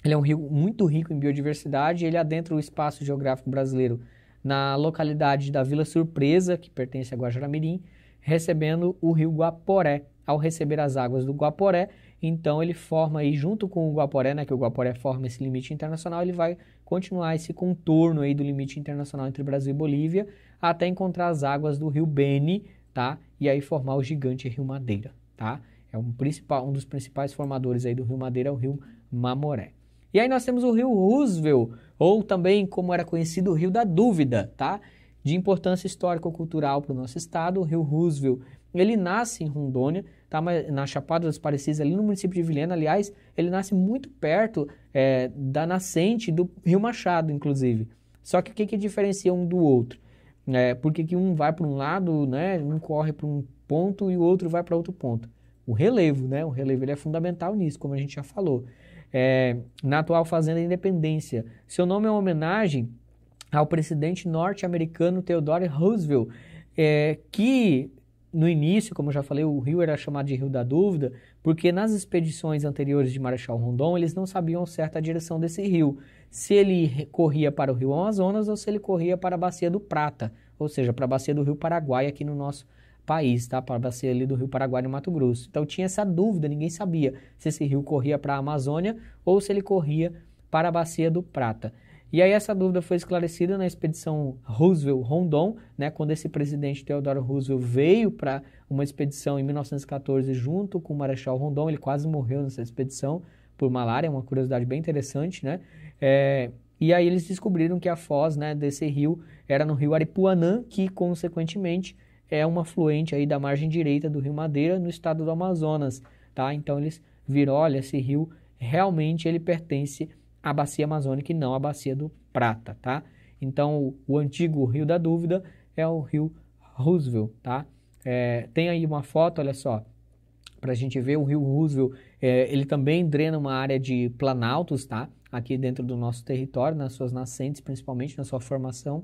ele é um rio muito rico em biodiversidade, ele adentra o espaço geográfico brasileiro na localidade da Vila Surpresa, que pertence a Guajará-Mirim, recebendo o rio Guaporé. Ao receber as águas do Guaporé, então ele forma aí, junto com o Guaporé, né, que o Guaporé forma esse limite internacional, ele vai continuar esse contorno aí do limite internacional entre Brasil e Bolívia, até encontrar as águas do rio Beni, tá? E aí formar o gigante rio Madeira, tá? É um dos principais formadores aí do rio Madeira, é o rio Mamoré. E aí nós temos o rio Roosevelt, ou também como era conhecido o rio da Dúvida, tá? De importância histórico-cultural para o nosso estado, o rio Roosevelt, ele nasce em Rondônia, tá? Mas na Chapada dos Parecis, ali no município de Vilhena, aliás, ele nasce muito perto da nascente do rio Machado, inclusive. Só que o que diferencia um do outro? Porque que um vai para um lado, né? Um corre para um ponto e o outro vai para outro ponto. O relevo, né? O relevo ele é fundamental nisso, como a gente já falou. Na atual Fazenda Independência. Seu nome é uma homenagem ao presidente norte-americano Theodore Roosevelt, que no início, como eu já falei, o rio era chamado de Rio da Dúvida, porque nas expedições anteriores de Marechal Rondon, eles não sabiam certa a direção desse rio, se ele corria para o rio Amazonas ou se ele corria para a Bacia do Prata, ou seja, para a Bacia do Rio Paraguai aqui no nosso país, tá? Para a bacia ali do Rio Paraguai no Mato Grosso. Então tinha essa dúvida, ninguém sabia se esse rio corria para a Amazônia ou se ele corria para a Bacia do Prata. E aí essa dúvida foi esclarecida na expedição Roosevelt-Rondon, né, quando esse presidente Theodore Roosevelt veio para uma expedição em 1914 junto com o Marechal Rondon, ele quase morreu nessa expedição por malária, uma curiosidade bem interessante, né? E aí eles descobriram que a foz, né, desse rio era no rio Aripuanã, que consequentemente é um afluente aí da margem direita do rio Madeira no estado do Amazonas, tá? Então eles viram, olha, esse rio realmente ele pertence à bacia amazônica e não à bacia do Prata, tá? Então o antigo Rio da Dúvida é o rio Roosevelt, tá? Tem aí uma foto, olha só, para a gente ver o rio Roosevelt, ele também drena uma área de planaltos, tá? Aqui dentro do nosso território, nas suas nascentes, principalmente na sua formação,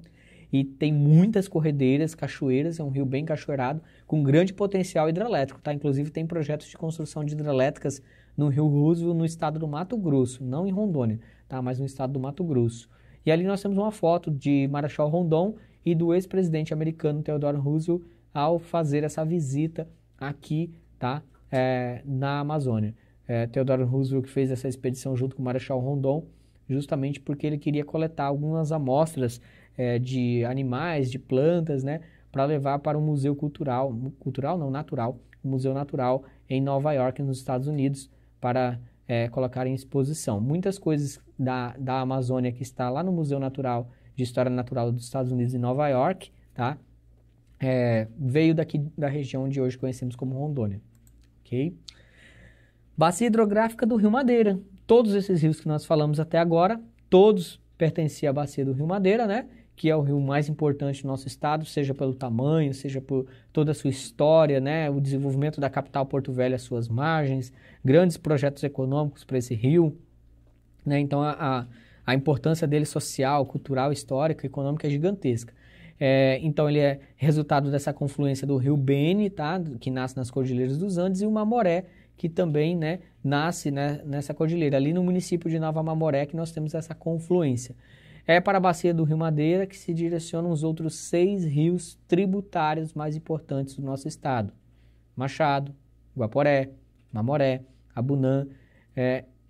e tem muitas corredeiras, cachoeiras, é um rio bem cachoeirado, com grande potencial hidrelétrico, tá? Inclusive tem projetos de construção de hidrelétricas no rio Roosevelt, no estado do Mato Grosso, não em Rondônia, tá? Mas no estado do Mato Grosso. E ali nós temos uma foto de Marechal Rondon e do ex-presidente americano Theodore Roosevelt ao fazer essa visita aqui, tá? Na Amazônia. Theodore Roosevelt que fez essa expedição junto com o Marechal Rondon, justamente porque ele queria coletar algumas amostras de animais, de plantas, né? Para levar para um museu natural, um museu natural em Nova York, nos Estados Unidos, para colocar em exposição. Muitas coisas da Amazônia que está lá no Museu Natural de História Natural dos Estados Unidos em Nova York, tá? Veio daqui da região onde hoje conhecemos como Rondônia, ok? Bacia hidrográfica do Rio Madeira. Todos esses rios que nós falamos até agora, todos pertenciam à bacia do Rio Madeira, né? Que é o rio mais importante do nosso estado, seja pelo tamanho, seja por toda a sua história, né? O desenvolvimento da capital Porto Velho às suas margens, grandes projetos econômicos para esse rio, né? Então, a importância dele social, cultural, histórica, econômica é gigantesca. Então, ele é resultado dessa confluência do rio Beni, tá? Que nasce nas Cordilheiras dos Andes, e o Mamoré, que também, né, nasce, né, nessa cordilheira. Ali no município de Nova Mamoré que nós temos essa confluência. É para a bacia do Rio Madeira que se direcionam os outros 6 rios tributários mais importantes do nosso estado. Machado, Guaporé, Mamoré, Abunã,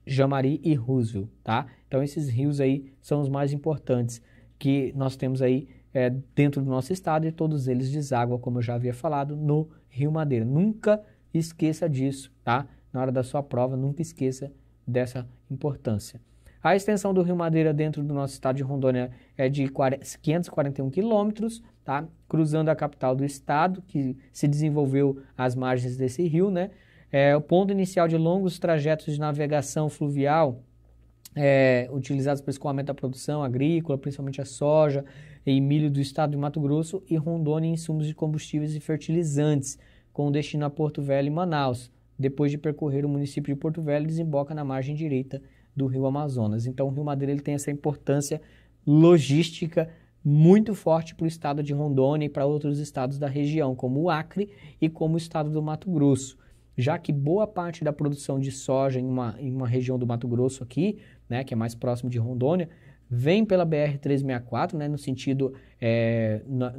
Jamari e Roosevelt, tá? Então esses rios aí são os mais importantes que nós temos aí dentro do nosso estado, e todos eles desaguam, como eu já havia falado, no Rio Madeira. Nunca esqueça disso, tá? Na hora da sua prova, nunca esqueça dessa importância. A extensão do Rio Madeira dentro do nosso estado de Rondônia é de 541 quilômetros, tá? Cruzando a capital do estado, que se desenvolveu às margens desse rio, né? O ponto inicial de longos trajetos de navegação fluvial utilizados para escoamento da produção agrícola, principalmente a soja e milho do estado de Mato Grosso, e Rondônia em insumos de combustíveis e fertilizantes, com destino a Porto Velho e Manaus. Depois de percorrer o município de Porto Velho, desemboca na margem direita do Rio Amazonas. Então, o Rio Madeira ele tem essa importância logística muito forte para o estado de Rondônia e para outros estados da região, como o Acre e como o estado do Mato Grosso, já que boa parte da produção de soja em uma região do Mato Grosso aqui, né, que é mais próximo de Rondônia, vem pela BR-364, né, no sentido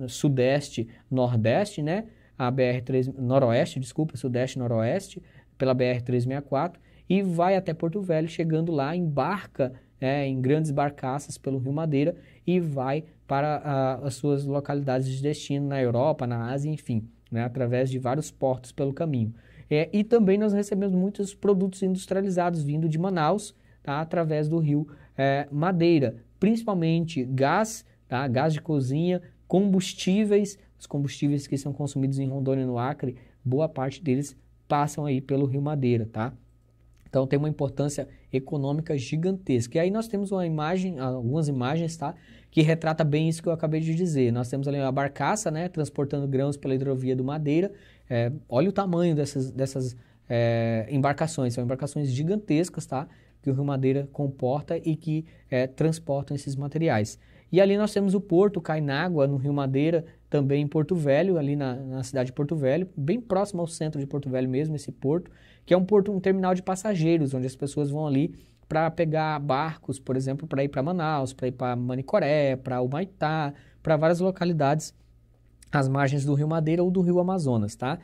sudeste-nordeste, né, a BR-3 noroeste, desculpa, sudeste-noroeste, pela BR-364, e vai até Porto Velho, chegando lá, embarca em grandes barcaças pelo Rio Madeira e vai para as suas localidades de destino na Europa, na Ásia, enfim, né, através de vários portos pelo caminho. E também nós recebemos muitos produtos industrializados vindo de Manaus, tá, através do Rio Madeira, principalmente gás, tá, gás de cozinha, combustíveis, os combustíveis que são consumidos em Rondônia e no Acre, boa parte deles passam aí pelo Rio Madeira, tá? Então tem uma importância econômica gigantesca. E aí nós temos algumas imagens, tá, que retrata bem isso que eu acabei de dizer. Nós temos ali a barcaça, né, transportando grãos pela hidrovia do Madeira. Olha o tamanho dessas embarcações. São embarcações gigantescas, tá, que o Rio Madeira comporta e que transportam esses materiais. E ali nós temos o Porto Cainágua, no Rio Madeira, também em Porto Velho, ali na cidade de Porto Velho, bem próximo ao centro de Porto Velho mesmo, esse porto, que é um terminal de passageiros, onde as pessoas vão ali para pegar barcos, por exemplo, para ir para Manaus, para ir para Manicoré, para Humaitá, para várias localidades às margens do Rio Madeira ou do Rio Amazonas, tá?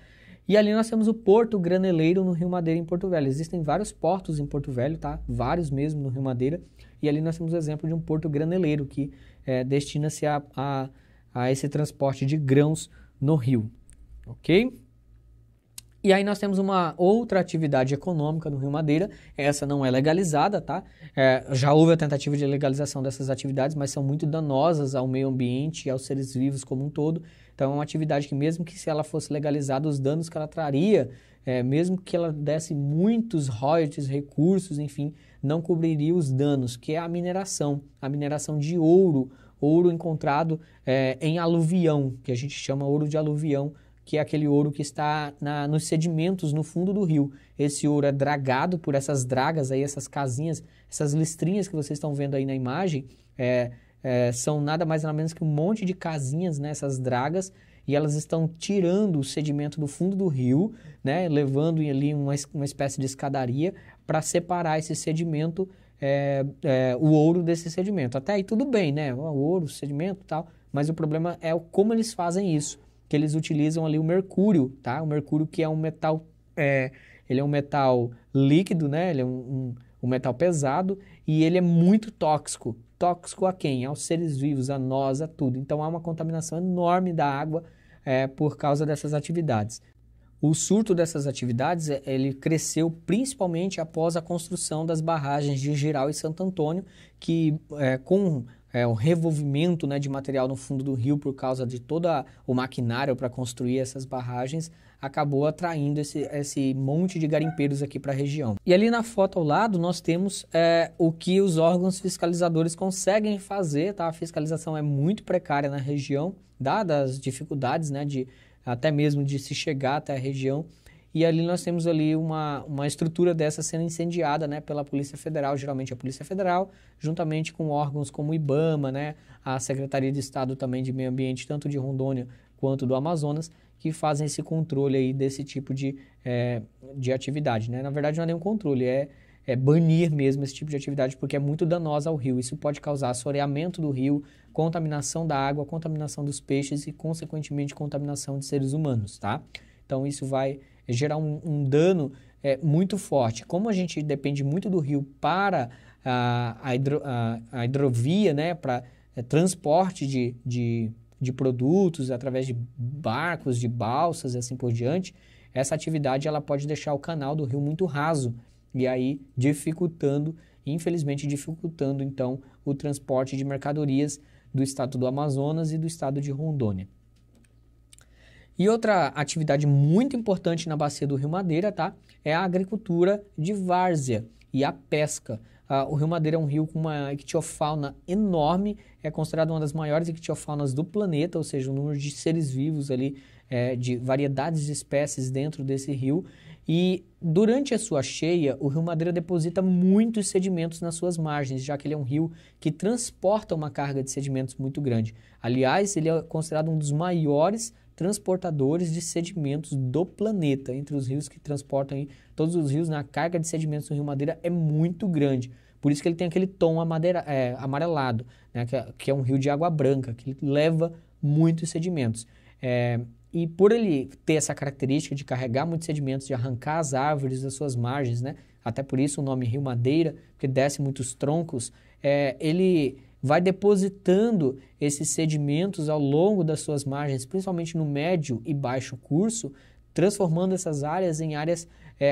E ali nós temos o Porto Graneleiro no Rio Madeira, em Porto Velho. Existem vários portos em Porto Velho, tá? Vários mesmo no Rio Madeira. E ali nós temos o exemplo de um porto graneleiro que destina-se a esse transporte de grãos no rio, ok? E aí nós temos uma outra atividade econômica no Rio Madeira. Essa não é legalizada, tá? Já houve a tentativa de legalização dessas atividades, mas são muito danosas ao meio ambiente e aos seres vivos como um todo. Então é uma atividade que, mesmo que se ela fosse legalizada, os danos que ela traria, mesmo que ela desse muitos royalties, recursos, enfim, não cobriria os danos, que é a mineração de ouro encontrado em aluvião, que a gente chama ouro de aluvião, que é aquele ouro que está nos sedimentos no fundo do rio. Esse ouro é dragado por essas dragas aí, essas casinhas, essas listrinhas que vocês estão vendo aí na imagem, são nada mais nada menos que um monte de casinhas, né, essas dragas, e elas estão tirando o sedimento do fundo do rio, né, levando ali uma espécie de escadaria para separar esse sedimento o ouro desse sedimento. Até aí tudo bem, né? O ouro, o sedimento e tal, mas o problema é como eles fazem isso, que eles utilizam ali o mercúrio, tá? O mercúrio que é um metal, ele é um metal líquido, né? Ele é um metal pesado e ele é muito tóxico. Tóxico a quem? Aos seres vivos, a nós, a tudo. Então há uma contaminação enorme da água por causa dessas atividades. O surto dessas atividades, ele cresceu principalmente após a construção das barragens de Jirau e Santo Antônio, que com o revolvimento, né, de material no fundo do rio por causa de todo o maquinário para construir essas barragens, acabou atraindo esse monte de garimpeiros aqui para a região. E ali na foto ao lado nós temos o que os órgãos fiscalizadores conseguem fazer, tá? A fiscalização é muito precária na região, dadas as dificuldades, né, até mesmo de se chegar até a região, e ali nós temos ali uma estrutura dessa sendo incendiada, né, pela Polícia Federal, geralmente a Polícia Federal, juntamente com órgãos como o IBAMA, né, a Secretaria de Estado também de Meio Ambiente, tanto de Rondônia quanto do Amazonas, que fazem esse controle aí desse tipo de atividade, né? Na verdade não é nenhum controle, é banir mesmo esse tipo de atividade, porque é muito danosa ao rio. Isso pode causar assoreamento do rio, contaminação da água, contaminação dos peixes e, consequentemente, contaminação de seres humanos, tá? Então, isso vai gerar um dano muito forte. Como a gente depende muito do rio para a hidrovia, né, para transporte de produtos através de barcos, de balsas e assim por diante, essa atividade ela pode deixar o canal do rio muito raso, e aí infelizmente dificultando então o transporte de mercadorias do estado do Amazonas e do estado de Rondônia. E outra atividade muito importante na bacia do Rio Madeira, tá? É a agricultura de várzea e a pesca. O Rio Madeira é um rio com uma ictiofauna enorme, é considerado uma das maiores ictiofaunas do planeta, ou seja, o número de seres vivos ali, de variedades de espécies dentro desse rio. E durante a sua cheia, o Rio Madeira deposita muitos sedimentos nas suas margens, já que ele é um rio que transporta uma carga de sedimentos muito grande. Aliás, ele é considerado um dos maiores transportadores de sedimentos do planeta. Entre os rios que transportam todos os rios, a carga de sedimentos do Rio Madeira é muito grande. Por isso que ele tem aquele tom amarelado, né, que é um rio de água branca, que leva muitos sedimentos. E por ele ter essa característica de carregar muitos sedimentos, de arrancar as árvores das suas margens, né, até por isso o nome Rio Madeira, porque desce muitos troncos, ele vai depositando esses sedimentos ao longo das suas margens, principalmente no médio e baixo curso, transformando essas áreas em áreas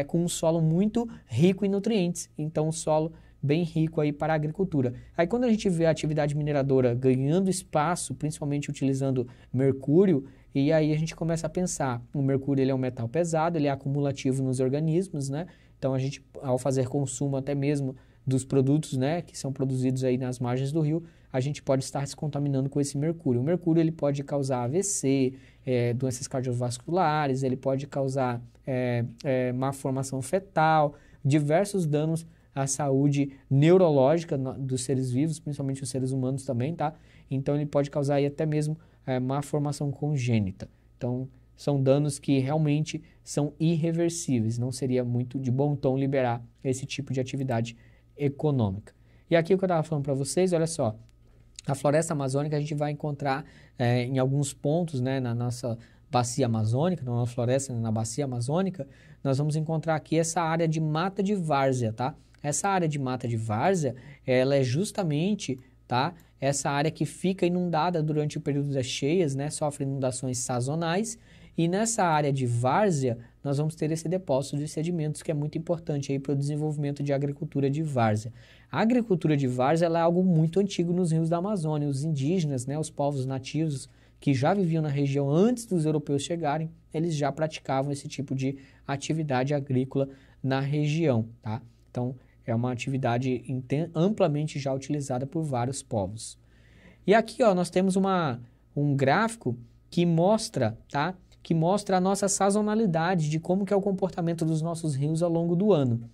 com um solo muito rico em nutrientes. Então, um solo bem rico aí para a agricultura. Aí quando a gente vê a atividade mineradora ganhando espaço, principalmente utilizando mercúrio, e aí a gente começa a pensar, o mercúrio ele é um metal pesado, ele é acumulativo nos organismos, né? Então a gente, ao fazer consumo até mesmo dos produtos, né, que são produzidos aí nas margens do rio, a gente pode estar se contaminando com esse mercúrio. O mercúrio ele pode causar AVC, doenças cardiovasculares, ele pode causar má formação fetal, diversos danos à saúde neurológica dos seres vivos, principalmente os seres humanos também, tá? Então ele pode causar aí até mesmo má formação congênita. Então são danos que realmente são irreversíveis, não seria muito de bom tom liberar esse tipo de atividade econômica. E aqui o que eu estava falando para vocês, olha só, a floresta amazônica a gente vai encontrar em alguns pontos, né, na nossa bacia amazônica, não é uma floresta, na bacia amazônica, nós vamos encontrar aqui essa área de mata de várzea, tá? Essa área de mata de várzea, ela é justamente, tá, essa área que fica inundada durante o período das cheias, né, sofre inundações sazonais, e nessa área de várzea, nós vamos ter esse depósito de sedimentos que é muito importante aí para o desenvolvimento de agricultura de várzea. A agricultura de várzea ela é algo muito antigo nos rios da Amazônia. Os indígenas, né, os povos nativos que já viviam na região antes dos europeus chegarem, eles já praticavam esse tipo de atividade agrícola na região, tá? Então, é uma atividade amplamente já utilizada por vários povos. E aqui, ó, nós temos um gráfico que mostra, tá? Que mostra a nossa sazonalidade de como que é o comportamento dos nossos rios ao longo do ano.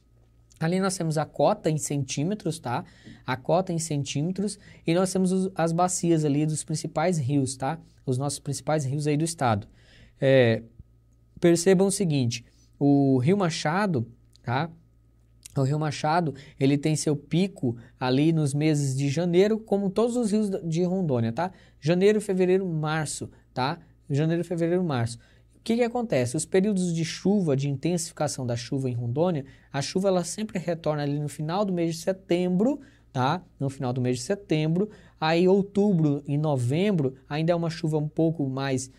Ali nós temos a cota em centímetros, tá? A cota em centímetros, e nós temos as bacias ali dos principais rios, tá? Os nossos principais rios aí do estado. Percebam o seguinte, o Rio Machado, tá? O Rio Machado, ele tem seu pico ali nos meses de janeiro, como todos os rios de Rondônia, tá? Janeiro, fevereiro, março, tá? Janeiro, fevereiro, março. O que acontece? Os períodos de chuva, de intensificação da chuva em Rondônia, a chuva ela sempre retorna ali no final do mês de setembro, tá? No final do mês de setembro. Aí outubro e novembro ainda é uma chuva um pouco mais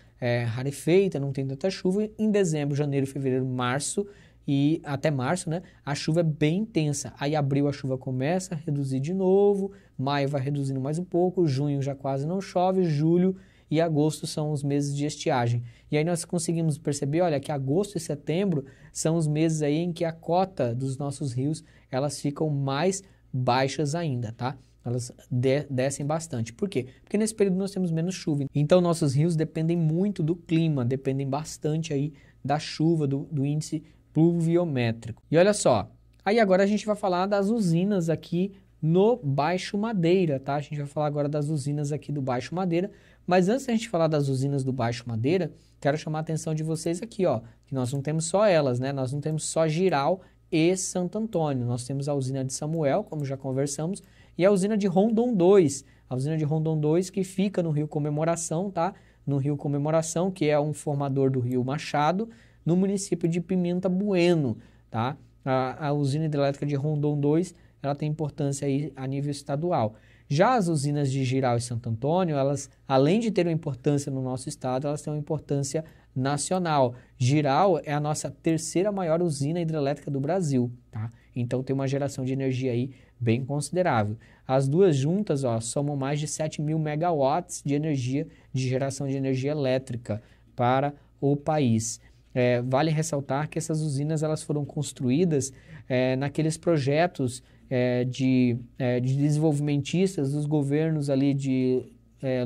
rarefeita, não tem tanta chuva. Em dezembro, janeiro, fevereiro, março e até março, né? A chuva é bem intensa. Aí abril a chuva começa a reduzir de novo, maio vai reduzindo mais um pouco, junho já quase não chove, julho e agosto são os meses de estiagem. E aí nós conseguimos perceber, olha, que agosto e setembro são os meses aí em que a cota dos nossos rios, elas ficam mais baixas ainda, tá? Elas descem bastante. Por quê? Porque nesse período nós temos menos chuva. Então nossos rios dependem muito do clima, dependem bastante aí da chuva, do índice pluviométrico. E olha só, aí agora a gente vai falar das usinas aqui no Baixo Madeira, tá? A gente vai falar agora das usinas aqui do Baixo Madeira, mas antes da gente falar das usinas do Baixo Madeira, quero chamar a atenção de vocês aqui, ó, que nós não temos só elas, né? Nós não temos só Jirau e Santo Antônio, nós temos a usina de Samuel, como já conversamos, e a usina de Rondon 2, a usina de Rondon 2 que fica no Rio Comemoração, tá? No Rio Comemoração, que é um formador do Rio Machado, no município de Pimenta Bueno, tá? A usina hidrelétrica de Rondon 2, ela tem importância aí a nível estadual. Já as usinas de Jirau e Santo Antônio, elas, além de terem importância no nosso estado, elas têm uma importância nacional. Jirau é a nossa terceira maior usina hidrelétrica do Brasil, tá? Então tem uma geração de energia aí bem considerável. As duas juntas, ó, somam mais de 7.000 megawatts de energia, de geração de energia elétrica para o país. Vale ressaltar que essas usinas elas foram construídas naqueles projetos de desenvolvimentistas dos governos ali de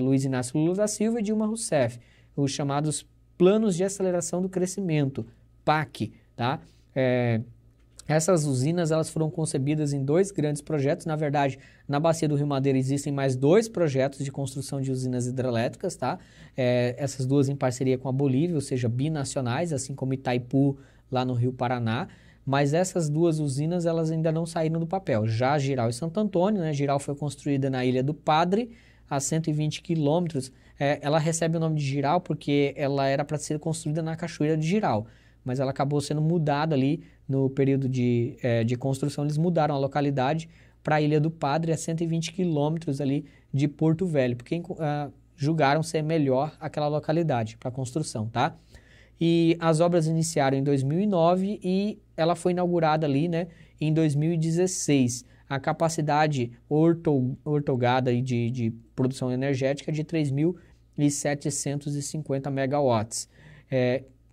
Luiz Inácio Lula da Silva e Dilma Rousseff, os chamados Planos de Aceleração do Crescimento, PAC, tá? Essas usinas elas foram concebidas em dois grandes projetos. Na verdade, na Bacia do Rio Madeira existem mais dois projetos de construção de usinas hidrelétricas, tá? Essas duas em parceria com a Bolívia, ou seja, binacionais, assim como Itaipu lá no Rio Paraná. Mas essas duas usinas elas ainda não saíram do papel. Já Jirau e Santo Antônio, né? Jirau foi construída na Ilha do Padre, a 120 quilômetros. Ela recebe o nome de Jirau porque ela era para ser construída na Cachoeira de Jirau, mas ela acabou sendo mudada ali no período de construção. Eles mudaram a localidade para a Ilha do Padre, a 120 quilômetros ali de Porto Velho, porque julgaram ser melhor aquela localidade para a construção, tá? E as obras iniciaram em 2009 e ela foi inaugurada ali, né, em 2016. A capacidade ortogada aí de produção energética é de 3.750 megawatts.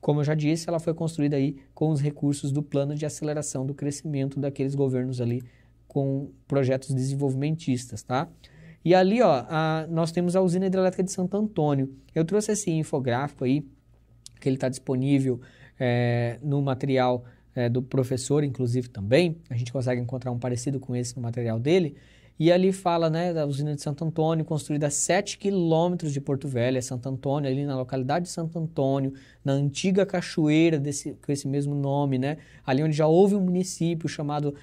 Como eu já disse, ela foi construída aí com os recursos do Plano de Aceleração do Crescimento daqueles governos ali com projetos desenvolvimentistas, tá? E ali, ó, nós temos a usina hidrelétrica de Santo Antônio. Eu trouxe esse infográfico aí, que ele está disponível no material do professor, inclusive também. A gente consegue encontrar um parecido com esse no material dele. E ali fala, né, da usina de Santo Antônio, construída a 7 quilômetros de Porto Velho, é Santo Antônio, ali na localidade de Santo Antônio, na antiga cachoeira com esse mesmo nome, né, ali onde já houve um município chamado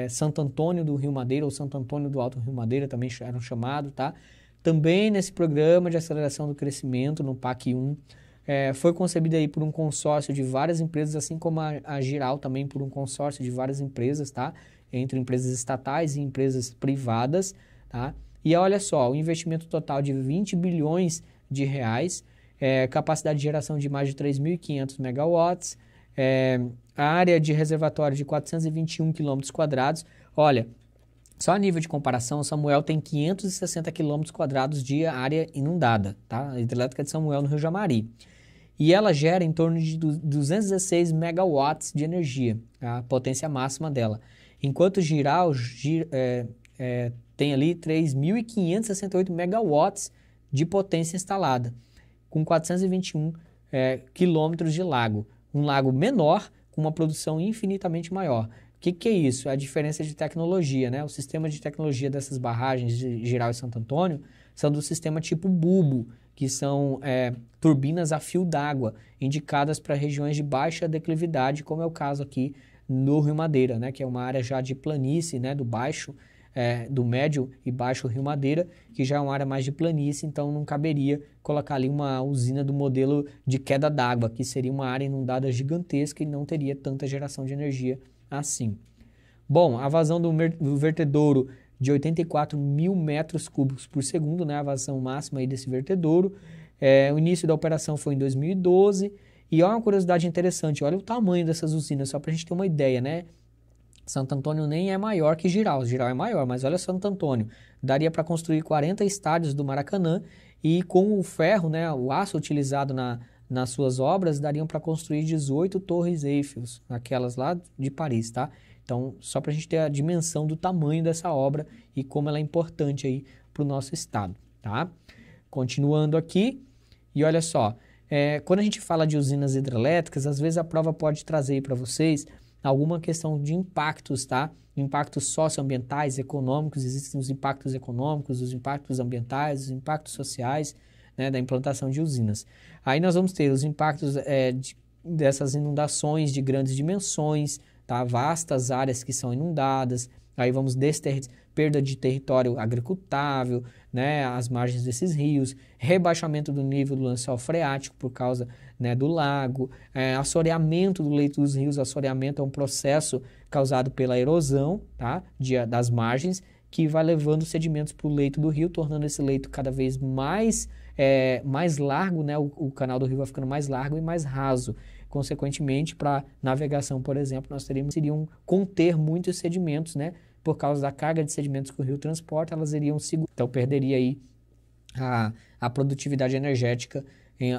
Santo Antônio do Rio Madeira, ou Santo Antônio do Alto Rio Madeira, também eram chamados, tá? Também nesse programa de aceleração do crescimento, no PAC 1, foi concebida aí por um consórcio de várias empresas, assim como a Jirau também por um consórcio de várias empresas, tá? Entre empresas estatais e empresas privadas, tá? E olha só, o investimento total de 20 bilhões de reais, capacidade de geração de mais de 3.500 megawatts, a área de reservatório de 421 quilômetros quadrados. Olha, só a nível de comparação, Samuel tem 560 quilômetros quadrados de área inundada, tá? A hidrelétrica de Samuel no Rio Jamari. E ela gera em torno de 216 megawatts de energia, a potência máxima dela. Enquanto Jirau tem ali 3.568 megawatts de potência instalada, com 421 quilômetros de lago. Um lago menor, com uma produção infinitamente maior. O que é isso? É a diferença de tecnologia, né? O sistema de tecnologia dessas barragens de Jirau e Santo Antônio são do sistema tipo bulbo, que são turbinas a fio d'água, indicadas para regiões de baixa declividade, como é o caso aqui no Rio Madeira, né, que é uma área já de planície, né, do médio e baixo Rio Madeira, que já é uma área mais de planície, então não caberia colocar ali uma usina do modelo de queda d'água, que seria uma área inundada gigantesca e não teria tanta geração de energia assim. Bom, a vazão do vertedouro de 84 mil metros cúbicos por segundo, né, a vazão máxima aí desse vertedouro. O início da operação foi em 2012 e olha uma curiosidade interessante, olha o tamanho dessas usinas, só para a gente ter uma ideia, né? Santo Antônio nem é maior que Jirau é maior, mas olha Santo Antônio, daria para construir 40 estádios do Maracanã e com o ferro, né, o aço utilizado nas suas obras, dariam para construir 18 torres Eiffel, aquelas lá de Paris, tá? Então, só para a gente ter a dimensão do tamanho dessa obra e como ela é importante aí para o nosso estado, tá? Continuando aqui, e olha só, quando a gente fala de usinas hidrelétricas, às vezes a prova pode trazer para vocês alguma questão de impactos, tá? Impactos socioambientais, econômicos, existem os impactos econômicos, os impactos ambientais, os impactos sociais, né, da implantação de usinas. Aí nós vamos ter os impactos dessas inundações de grandes dimensões, tá? Vastas áreas que são inundadas, aí vamos perda de território agricultável, né, às margens desses rios, rebaixamento do nível do lençol freático por causa, né, do lago, assoreamento do leito dos rios. Assoreamento é um processo causado pela erosão, tá, das margens, que vai levando sedimentos para o leito do rio, tornando esse leito cada vez mais largo, né, o canal do rio vai ficando mais largo e mais raso. Consequentemente, para navegação, por exemplo, nós iriam conter muitos sedimentos, né, por causa da carga de sedimentos que o rio transporta, elas iriam segurar. Então, perderia aí a produtividade energética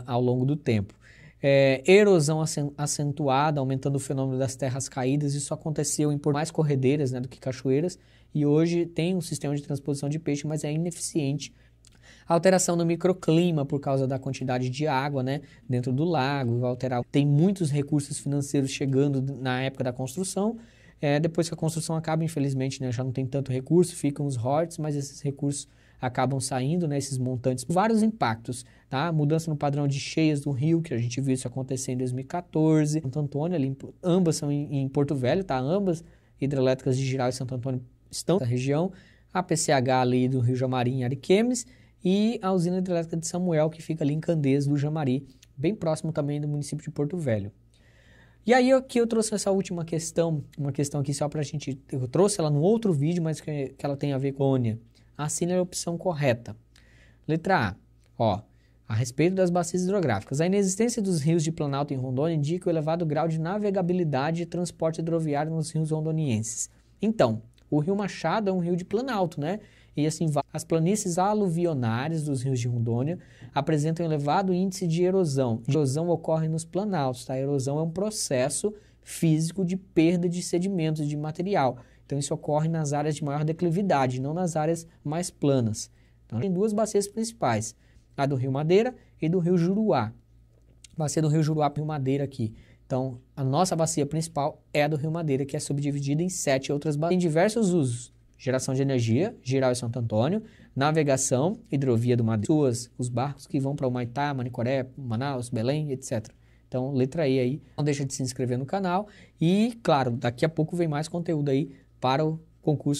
ao longo do tempo. Erosão acentuada, aumentando o fenômeno das terras caídas. Isso aconteceu em mais corredeiras, né, do que cachoeiras, e hoje tem um sistema de transposição de peixe, mas é ineficiente. Alteração no microclima por causa da quantidade de água, né, dentro do lago, vai alterar. Tem muitos recursos financeiros chegando na época da construção. Depois que a construção acaba, infelizmente, né, já não tem tanto recurso, ficam os royalties, mas esses recursos acabam saindo, né, esses montantes. Vários impactos, tá? Mudança no padrão de cheias do rio, que a gente viu isso acontecer em 2014. Santo Antônio, ali, ambas são em Porto Velho, tá? Ambas hidrelétricas de Jirau e Santo Antônio estão na região. A PCH ali do Rio Jamari em Ariquemes e a usina hidrelétrica de Samuel, que fica ali em Candeias do Jamari, bem próximo também do município de Porto Velho. E aí aqui eu trouxe essa última questão, uma questão aqui só para a gente, eu trouxe ela no outro vídeo, mas que ela tem a ver com a Ônia. Assine a opção correta. Letra A, a respeito das bacias hidrográficas. A inexistência dos rios de Planalto em Rondônia indica o elevado grau de navegabilidade e transporte hidroviário nos rios rondonienses. Então, o Rio Machado é um rio de Planalto, né? E assim, as planícies aluvionárias dos rios de Rondônia apresentam elevado índice de erosão. A erosão ocorre nos planaltos, tá? A erosão é um processo físico de perda de sedimentos, de material. Então, isso ocorre nas áreas de maior declividade, não nas áreas mais planas. Então, tem duas bacias principais, a do Rio Madeira e do Rio Juruá. Bacia do Rio Juruá para o Rio Madeira aqui. Então, a nossa bacia principal é a do Rio Madeira, que é subdividida em 7 outras bacias. Tem diversos usos. Geração de energia, Jirau e Santo Antônio, navegação, hidrovia do Madeira, os barcos que vão para Humaitá, Manicoré, Manaus, Belém, etc. Então, letra E aí, não deixa de se inscrever no canal e, claro, daqui a pouco vem mais conteúdo aí para o concurso da